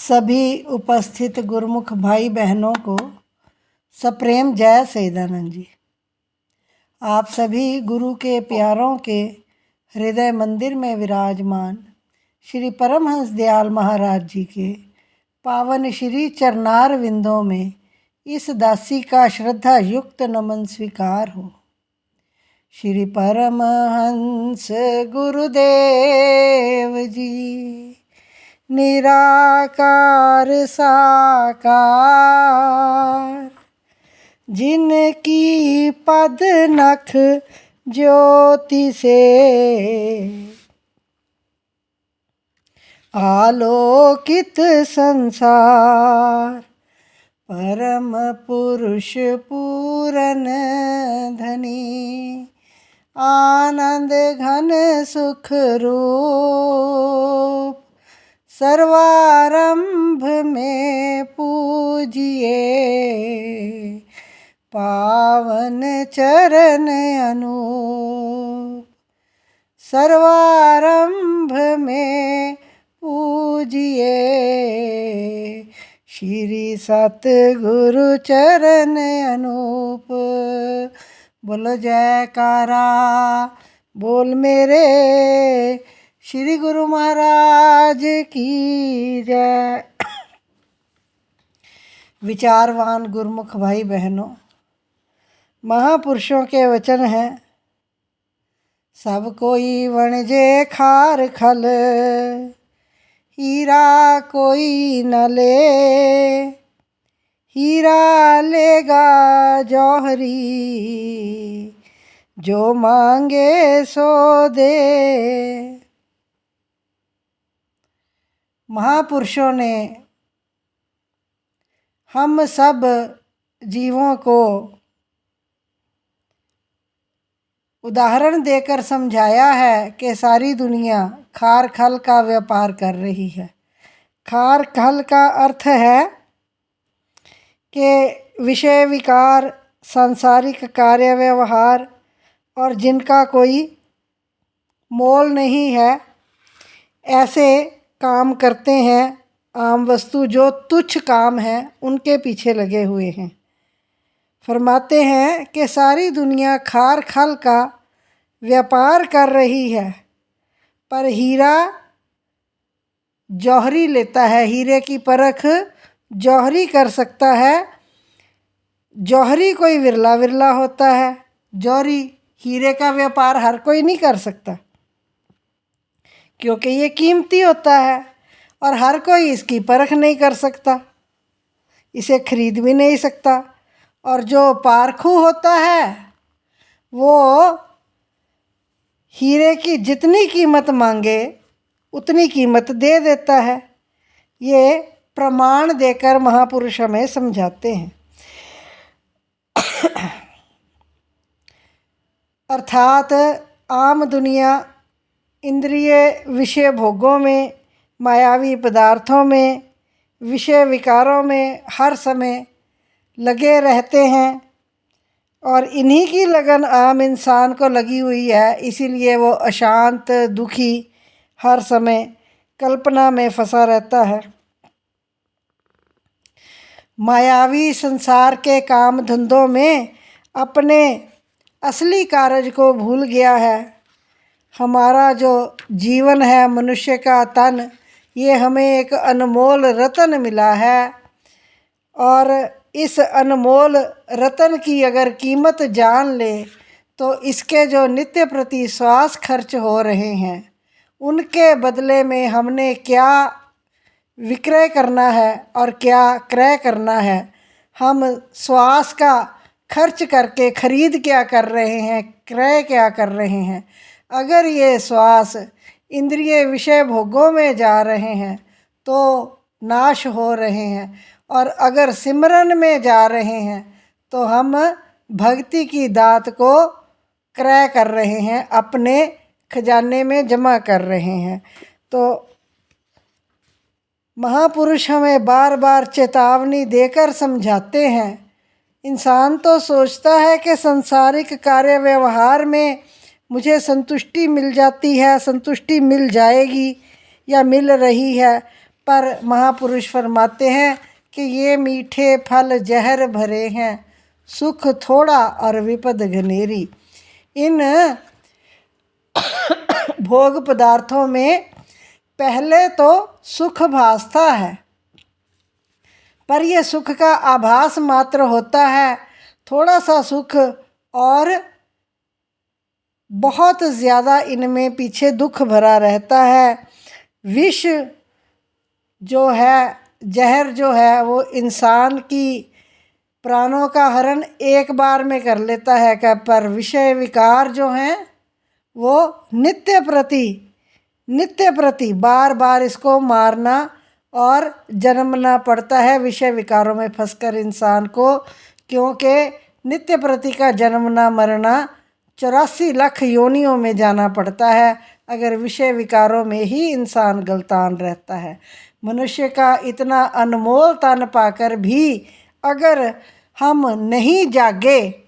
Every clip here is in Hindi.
सभी उपस्थित गुरुमुख भाई बहनों को सप्रेम जय सच्चिदानंद जी। आप सभी गुरु के प्यारों के हृदय मंदिर में विराजमान श्री परमहंस दयाल महाराज जी के पावन श्री चरणार विंदों में इस दासी का श्रद्धा युक्त नमन स्वीकार हो। श्री परमहंस गुरुदेव जी निराकार साकार, जिनकी पद नख ज्योति से आलोकित संसार, परम पुरुष पूरन धनी आनंद घन सुख रूप, सर्वारंभ में पूजिए पावन चरण अनूप, सर्वारंभ में पूजिए श्री सतगुरु चरण अनूप। बोलो जयकारा बोल मेरे श्री गुरु महाराज की जय। विचारवान गुरुमुख भाई बहनों, महापुरुषों के वचन हैं, सब कोई वणजे खार खल, हीरा कोई न ले, हीरा लेगा जौहरी, जो मांगे सो दे। महापुरुषों ने हम सब जीवों को उदाहरण देकर समझाया है कि सारी दुनिया खार खल का व्यापार कर रही है। खार खल का अर्थ है कि विषय विकार, सांसारिक कार्य व्यवहार और जिनका कोई मोल नहीं है, ऐसे काम करते हैं। आम वस्तु जो तुच्छ काम है उनके पीछे लगे हुए हैं। फरमाते हैं कि सारी दुनिया खार खल का व्यापार कर रही है, पर हीरा जौहरी लेता है। हीरे की परख जौहरी कर सकता है। जौहरी कोई विरला विरला होता है। जौहरी हीरे का व्यापार हर कोई नहीं कर सकता, क्योंकि ये कीमती होता है और हर कोई इसकी परख नहीं कर सकता, इसे खरीद भी नहीं सकता। और जो पारखू होता है वो हीरे की जितनी कीमत मांगे उतनी कीमत दे देता है। ये प्रमाण देकर महापुरुष हमें समझाते हैं। अर्थात आम दुनिया इंद्रिय विषय भोगों में, मायावी पदार्थों में, विषय विकारों में हर समय लगे रहते हैं और इन्हीं की लगन आम इंसान को लगी हुई है। इसीलिए वो अशांत, दुखी, हर समय कल्पना में फंसा रहता है। मायावी संसार के काम धंधों में अपने असली कार्य को भूल गया है। हमारा जो जीवन है, मनुष्य का तन, ये हमें एक अनमोल रत्न मिला है और इस अनमोल रत्न की अगर कीमत जान ले तो इसके जो नित्य प्रति श्वास खर्च हो रहे हैं उनके बदले में हमने क्या विक्रय करना है और क्या क्रय करना है। हम श्वास का खर्च करके खरीद क्या कर रहे हैं, क्रय क्या कर रहे हैं। अगर ये श्वास इंद्रिय विषय भोगों में जा रहे हैं तो नाश हो रहे हैं, और अगर सिमरन में जा रहे हैं तो हम भक्ति की दात को क्रय कर रहे हैं, अपने खजाने में जमा कर रहे हैं। तो महापुरुष हमें बार बार चेतावनी देकर समझाते हैं। इंसान तो सोचता है कि सांसारिक कार्य व्यवहार में मुझे संतुष्टि मिल जाती है, संतुष्टि मिल जाएगी या मिल रही है, पर महापुरुष फरमाते हैं कि ये मीठे फल जहर भरे हैं, सुख थोड़ा और विपद घनेरी। इन भोग पदार्थों में पहले तो सुख भासता है, पर यह सुख का आभास मात्र होता है। थोड़ा सा सुख और बहुत ज़्यादा इनमें पीछे दुख भरा रहता है। विष जो है, जहर जो है, वो इंसान की प्राणों का हरण एक बार में कर लेता है पर विषय विकार जो हैं वो नित्य प्रति बार बार इसको मारना और जन्मना पड़ता है विषय विकारों में फंसकर इंसान को, क्योंकि नित्य प्रति का जन्मना मरना 84 लाख योनियों में जाना पड़ता है अगर विषय विकारों में ही इंसान गलतान रहता है। मनुष्य का इतना अनमोल तन पाकर भी अगर हम नहीं जागे,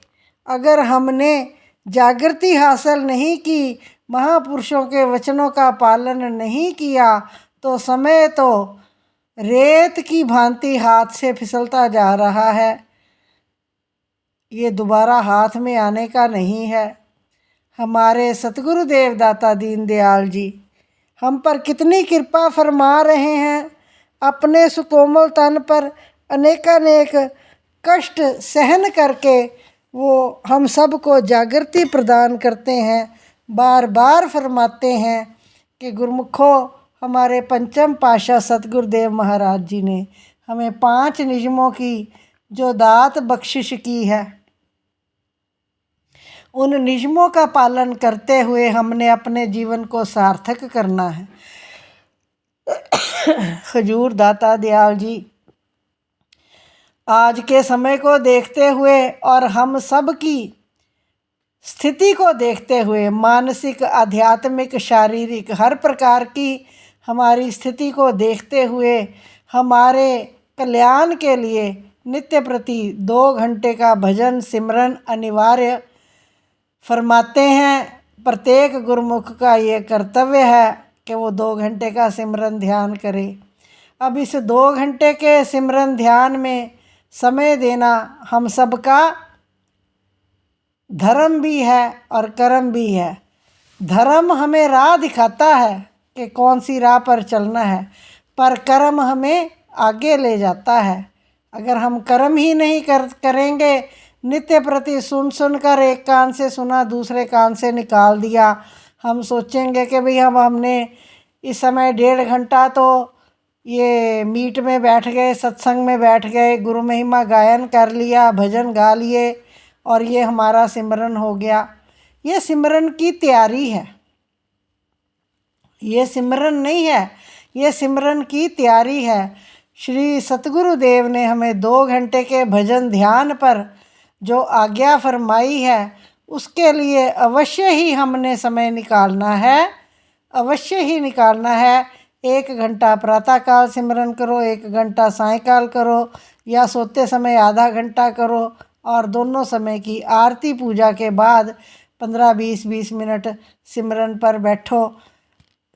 अगर हमने जागृति हासिल नहीं की, महापुरुषों के वचनों का पालन नहीं किया, तो समय तो रेत की भांति हाथ से फिसलता जा रहा है। ये दोबारा हाथ में आने का नहीं है। हमारे सतगुरु देवदाता दीनदयाल जी हम पर कितनी कृपा फरमा रहे हैं। अपने सुकोमल तन पर अनेकानेक कष्ट सहन करके वो हम सब को जागृति प्रदान करते हैं। बार बार फरमाते हैं कि गुरुमुखो, हमारे पंचम पातशाह सतगुरुदेव महाराज जी ने हमें 5 नियमों की जो दात बख्शिश की है, उन नियमों का पालन करते हुए हमने अपने जीवन को सार्थक करना है। हजूर दाता दयाल जी आज के समय को देखते हुए और हम सब की स्थिति को देखते हुए, मानसिक, आध्यात्मिक, शारीरिक हर प्रकार की हमारी स्थिति को देखते हुए हमारे कल्याण के लिए नित्य प्रति 2 घंटे का भजन सिमरन अनिवार्य फरमाते हैं। प्रत्येक गुरुमुख का ये कर्तव्य है कि वो 2 घंटे का सिमरन ध्यान करे। अब इस 2 घंटे के सिमरन ध्यान में समय देना हम सब का धर्म भी है और कर्म भी है। धर्म हमें राह दिखाता है कि कौन सी राह पर चलना है, पर कर्म हमें आगे ले जाता है। अगर हम कर्म ही नहीं करेंगे, नित्य प्रति सुन कर एक कान से सुना दूसरे कान से निकाल दिया, हम सोचेंगे कि भाई हमने इस समय 1.5 घंटा तो ये मीट में बैठ गए, सत्संग में बैठ गए, गुरु महिमा गायन कर लिया, भजन गा लिए और ये हमारा सिमरन हो गया। ये सिमरन की तैयारी है, ये सिमरन नहीं है, ये सिमरन की तैयारी है। श्री सतगुरुदेव ने हमें 2 घंटे के भजन ध्यान पर जो आज्ञा फरमाई है, उसके लिए अवश्य ही हमने समय निकालना है, अवश्य ही निकालना है। 1 घंटा प्रातःकाल सिमरन करो, 1 घंटा सायंकाल करो, या सोते समय आधा घंटा करो, और दोनों समय की आरती पूजा के बाद 15-20 मिनट सिमरन पर बैठो।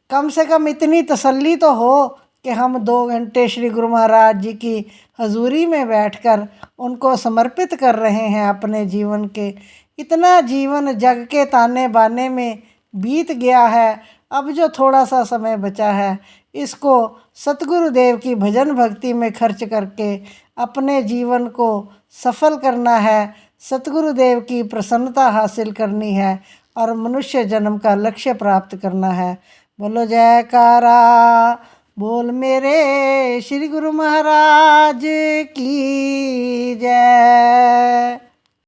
कम से कम इतनी तसल्ली तो हो कि हम 2 घंटे श्री गुरु महाराज जी की हजूरी में बैठकर उनको समर्पित कर रहे हैं अपने जीवन के। इतना जीवन जग के ताने बाने में बीत गया है, अब जो थोड़ा सा समय बचा है इसको सतगुरुदेव की भजन भक्ति में खर्च करके अपने जीवन को सफल करना है, सतगुरुदेव की प्रसन्नता हासिल करनी है और मनुष्य जन्म का लक्ष्य प्राप्त करना है। बोलो जयकारा बोल मेरे श्री गुरु महाराज की जय।